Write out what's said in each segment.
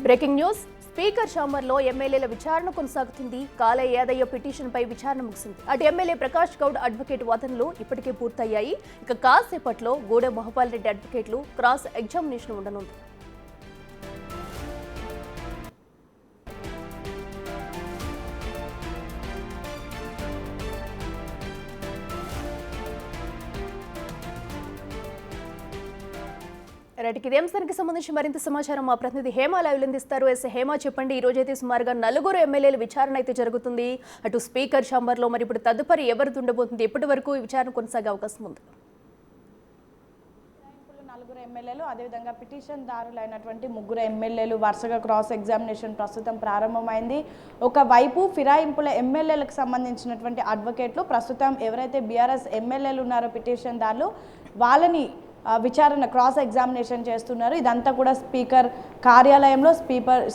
Breaking news. Speaker ఛాంబర్లో ఎమ్మెల్యేల విచారణ కొనసాగుతుంది. కాలే యాదయ్య పిటిషన్పై విచారణ ముగిసింది. అటు ఎమ్మెల్యే ప్రకాష్ గౌడ్ అడ్వకేట్ వాదనలు ఇప్పటికే పూర్తయ్యాయి. ఇక కాసేపట్లో గూడెం మహపాల్ రెడ్డి అడ్వకేట్లు క్రాస్ ఎగ్జామినేషన్ ఉండనుంది. ఇదే అంశానికి సంబంధించి మరింత సమాచారం మా ప్రతినిధి హేమ లైవ్ అందిస్తారు. హేమ, చెప్పండి, ఈ రోజైతే సుమారుగా 4 ఎమ్మెల్యేల విచారణ అయితే జరుగుతుంది. అటు స్పీకర్ ఛాంబర్లో మరి ఇప్పుడు తదుపరి ఎవరు ఉండబోతుంది? ఎప్పటి వరకు ఈ విచారణ కొనసాగే అవకాశం ఉంది? 4 ఎమ్మెల్యేలు, అదేవిధంగా పిటిషన్ దారులైనటువంటి 3 ఎమ్మెల్యేలు వరుసగా క్రాస్ ఎగ్జామినేషన్ ప్రస్తుతం ప్రారంభమైంది. ఒకవైపు ఫిరాయింపుల ఎమ్మెల్యేలకు సంబంధించినటువంటి అడ్వకేట్లు ప్రస్తుతం ఎవరైతే బీఆర్ఎస్ ఎమ్మెల్యేలు ఉన్నారో పిటిషన్ దారులు వాళ్ళని విచారణ క్రాస్ ఎగ్జామినేషన్ చేస్తున్నారు. ఇదంతా కూడా స్పీకర్ కార్యాలయంలో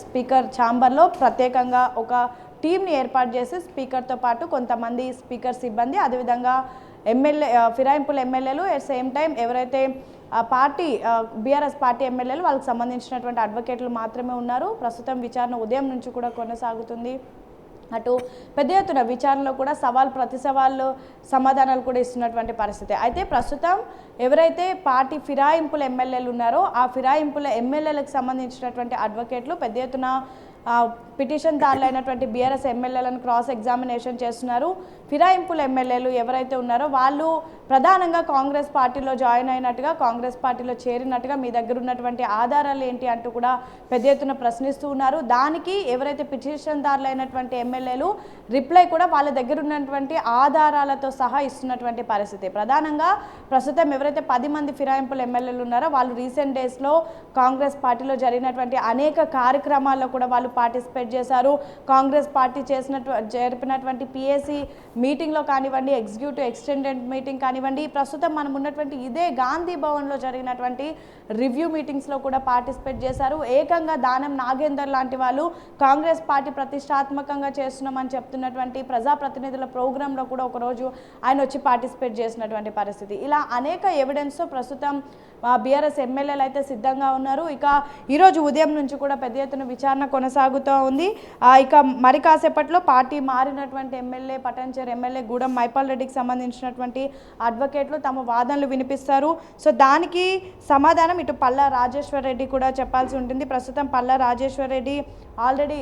స్పీకర్ ఛాంబర్లో ప్రత్యేకంగా ఒక టీంని ఏర్పాటు చేసి స్పీకర్తో పాటు కొంతమంది స్పీకర్ సిబ్బంది, అదేవిధంగా ఫిరాయింపుల ఎమ్మెల్యేలు, అట్ సేమ్ టైం ఎవరైతే బీఆర్ఎస్ పార్టీ ఎమ్మెల్యేలు వాళ్ళకి సంబంధించినటువంటి అడ్వకేట్లు మాత్రమే ఉన్నారు. ప్రస్తుతం విచారణ ఉదయం నుంచి కూడా కొనసాగుతుంది. అటు పెద్ద ఎత్తున విచారణలో కూడా ప్రతి సవాళ్ళు సమాధానాలు కూడా ఇస్తున్నటువంటి పరిస్థితి. అయితే ప్రస్తుతం ఎవరైతే పార్టీ ఫిరాయింపుల ఎమ్మెల్యేలు ఉన్నారో ఆ ఫిరాయింపుల ఎమ్మెల్యేలకు సంబంధించినటువంటి అడ్వకేట్లు పెద్ద ఎత్తున పిటిషన్ దారులైనటువంటి బీఆర్ఎస్ ఎమ్మెల్యేలను క్రాస్ ఎగ్జామినేషన్ చేస్తున్నారు. ఫిరాయింపుల ఎమ్మెల్యేలు ఎవరైతే ఉన్నారో వాళ్ళు ప్రధానంగా కాంగ్రెస్ పార్టీలో జాయిన్ అయినట్టుగా, కాంగ్రెస్ పార్టీలో చేరినట్టుగా మీ దగ్గర ఉన్నటువంటి ఆధారాలు ఏంటి అంటూ కూడా పెద్ద ఎత్తున ప్రశ్నిస్తూ ఉన్నారు. దానికి ఎవరైతే పిటిషన్ దారులైనటువంటి ఎమ్మెల్యేలు రిప్లై కూడా వాళ్ళ దగ్గర ఉన్నటువంటి ఆధారాలతో సహా ఇస్తున్నటువంటి పరిస్థితి. ప్రధానంగా ప్రస్తుతం ఎవరైతే 10 మంది ఫిరాయింపుల ఎమ్మెల్యేలు ఉన్నారో వాళ్ళు రీసెంట్ డేస్లో కాంగ్రెస్ పార్టీలో జరిగినటువంటి అనేక కార్యక్రమాల్లో కూడా వాళ్ళు పార్టిసిపేట్ చేశారు. కాంగ్రెస్ పార్టీ జరిపినటువంటి పిఏసీ మీటింగ్లో కానివ్వండి, ఎగ్జిక్యూటివ్ ఎక్స్టెండెడ్ మీటింగ్ కానివ్వండి, ప్రస్తుతం మనం ఉన్నటువంటి ఇదే గాంధీ భవన్లో జరిగినటువంటి రివ్యూ మీటింగ్స్లో కూడా పార్టిసిపేట్ చేశారు. ఏకంగా దానం నాగేందర్ లాంటి వాళ్ళు కాంగ్రెస్ పార్టీ ప్రతిష్టాత్మకంగా చేస్తున్నామని చెప్తున్నటువంటి ప్రజాప్రతినిధుల ప్రోగ్రాంలో కూడా ఒకరోజు ఆయన వచ్చి పార్టిసిపేట్ చేసినటువంటి పరిస్థితి. ఇలా అనేక ఎవిడెన్స్తో ప్రస్తుతం బీఆర్ఎస్ ఎమ్మెల్యేలు అయితే సిద్ధంగా ఉన్నారు. ఇక ఈరోజు ఉదయం నుంచి కూడా పెద్ద ఎత్తున విచారణ కొనసాగుతూ ఉంది. ఇక మరి కాసేపట్లో పార్టీ మారినటువంటి ఎమ్మెల్యే పటాన్చేరు ఎమ్మెల్యే గూడెం మహపాల్ రెడ్డికి సంబంధించినటువంటి అడ్వకేట్లు తమ వాదనలు వినిపిస్తారు. సో దానికి సమాధానం ఇటు పల్లా రాజేశ్వర్ రెడ్డి కూడా చెప్పాల్సి ఉంటుంది. ప్రస్తుతం పల్లా రాజేశ్వర్ రెడ్డి ఆల్రెడీ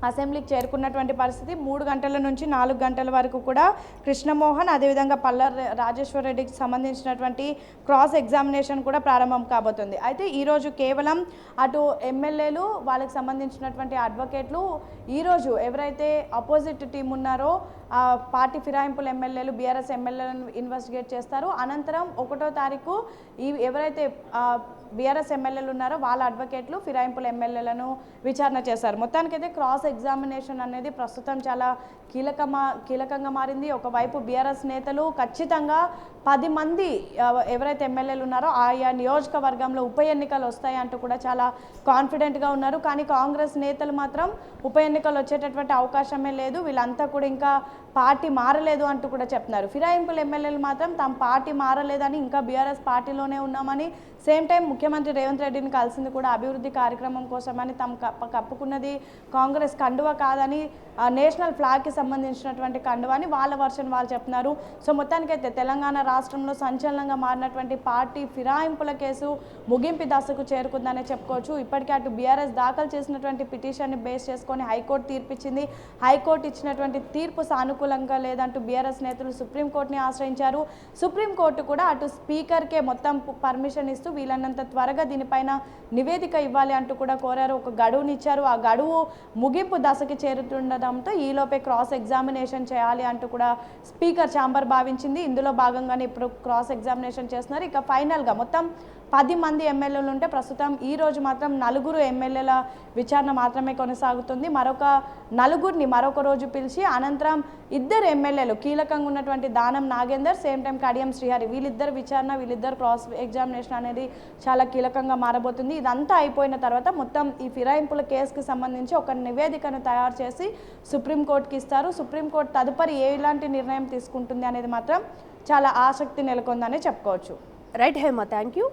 అసెంబ్లీకి చేరుకున్నటువంటి పరిస్థితి. 3 గంటల నుంచి 4 గంటల వరకు కూడా కృష్ణమోహన్, అదేవిధంగా పల్లా రాజేశ్వర్ రెడ్డికి సంబంధించినటువంటి క్రాస్ ఎగ్జామినేషన్ కూడా ప్రారంభం కాబోతుంది. అయితే ఈరోజు కేవలం అటు ఎమ్మెల్యేలు వాళ్ళకి సంబంధించినటువంటి అడ్వకేట్లు ఈరోజు ఎవరైతే అపోజిట్ టీం ఉన్నారో పార్టీ ఫిరాయింపుల ఎమ్మెల్యేలు బీఆర్ఎస్ ఎమ్మెల్యేలను ఇన్వెస్టిగేట్ చేస్తారు. అనంతరం 1వ తారీఖు ఎవరైతే బీఆర్ఎస్ ఎమ్మెల్యేలు ఉన్నారో వాళ్ళ అడ్వకేట్లు ఫిరాయింపుల ఎమ్మెల్యేలను విచారణ చేశారు. మొత్తానికైతే క్రాస్ ఎగ్జామినేషన్ అనేది ప్రస్తుతం చాలా కీలకంగా మారింది. ఒకవైపు బీఆర్ఎస్ నేతలు ఖచ్చితంగా 10 మంది ఎవరైతే ఎమ్మెల్యేలు ఉన్నారో ఆయా నియోజకవర్గంలో ఉప ఎన్నికలు వస్తాయంటూ కూడా చాలా కాన్ఫిడెంట్గా ఉన్నారు. కానీ కాంగ్రెస్ నేతలు మాత్రం ఉప ఎన్నికలు వచ్చేటటువంటి అవకాశమే లేదు, వీళ్ళంతా కూడా ఇంకా పార్టీ మారలేదు అంటూ కూడా చెప్తున్నారు. ఫిరాయింపుల ఎమ్మెల్యేలు మాత్రం తమ పార్టీ మారలేదని, ఇంకా బీఆర్ఎస్ పార్టీలోనే ఉన్నామని, సేమ్ టైం ముఖ్యమంత్రి రేవంత్ రెడ్డిని కలిసింది కూడా అభివృద్ధి కార్యక్రమం కోసమని, తమ కప్పుకున్నది కాంగ్రెస్ కండువా కాదని, నేషనల్ ఫ్లాగ్కి సంబంధించినటువంటి కండువాని వాళ్ళ వర్షన్ వాళ్ళు చెప్తున్నారు. సో మొత్తానికైతే తెలంగాణ రాష్ట్రంలో సంచలనంగా మారినటువంటి పార్టీ ఫిరాయింపుల కేసు ముగింపు దశకు చేరుకుందనే చెప్పుకోవచ్చు. ఇప్పటికే అటు బీఆర్ఎస్ దాఖలు చేసినటువంటి పిటిషన్ని బేస్ చేసుకొని హైకోర్టు తీర్పిచ్చింది. హైకోర్టు ఇచ్చినటువంటి తీర్పు సానుకూలంగా లేదంటూ బీఆర్ఎస్ నేతలు సుప్రీంకోర్టుని ఆశ్రయించారు. సుప్రీంకోర్టు కూడా అటు స్పీకర్కే మొత్తం పర్మిషన్ ఇస్తూ వీలైనంత త్వరగా దీనిపైన నివేదిక ఇవ్వాలి అంటూ కూడా కోరారు. ఒక గడువునిచ్చారు. ఆ గడువు ముగింపు దశకి చేరుతుండడంతో ఈలోపే క్రాస్ ఎగ్జామినేషన్ చేయాలి అంటూ కూడా స్పీకర్ ఛాంబర్ భావించింది. ఇందులో భాగంగానే ఇప్పుడు క్రాస్ ఎగ్జామినేషన్ చేస్తున్నారు. ఇక ఫైనల్గా మొత్తం 10 మంది ఎమ్మెల్యేలు ఉంటే ప్రస్తుతం ఈరోజు మాత్రం 4 ఎమ్మెల్యేల విచారణ మాత్రమే కొనసాగుతుంది. మరొక 4ని మరొక రోజు పిలిచి అనంతరం 2 ఎమ్మెల్యేలు కీలకంగా ఉన్నటువంటి దానం నాగేందర్, సేమ్ టైం కడియం శ్రీహరి, వీళ్ళిద్దరు విచారణ, వీళ్ళిద్దరు క్రాస్ ఎగ్జామినేషన్ అనేది చాలా కీలకంగా మారబోతుంది. ఇదంతా అయిపోయిన తర్వాత మొత్తం ఈ ఫిరాయింపుల కేసుకి సంబంధించి ఒక నివేదికను తయారు చేసి సుప్రీంకోర్టుకి ఇస్తారు. సుప్రీంకోర్టు తదుపరి ఎలాంటి నిర్ణయం తీసుకుంటుంది అనేది మాత్రం చాలా ఆసక్తి నెలకొందని చెప్పుకోవచ్చు. Right Hema, thank you.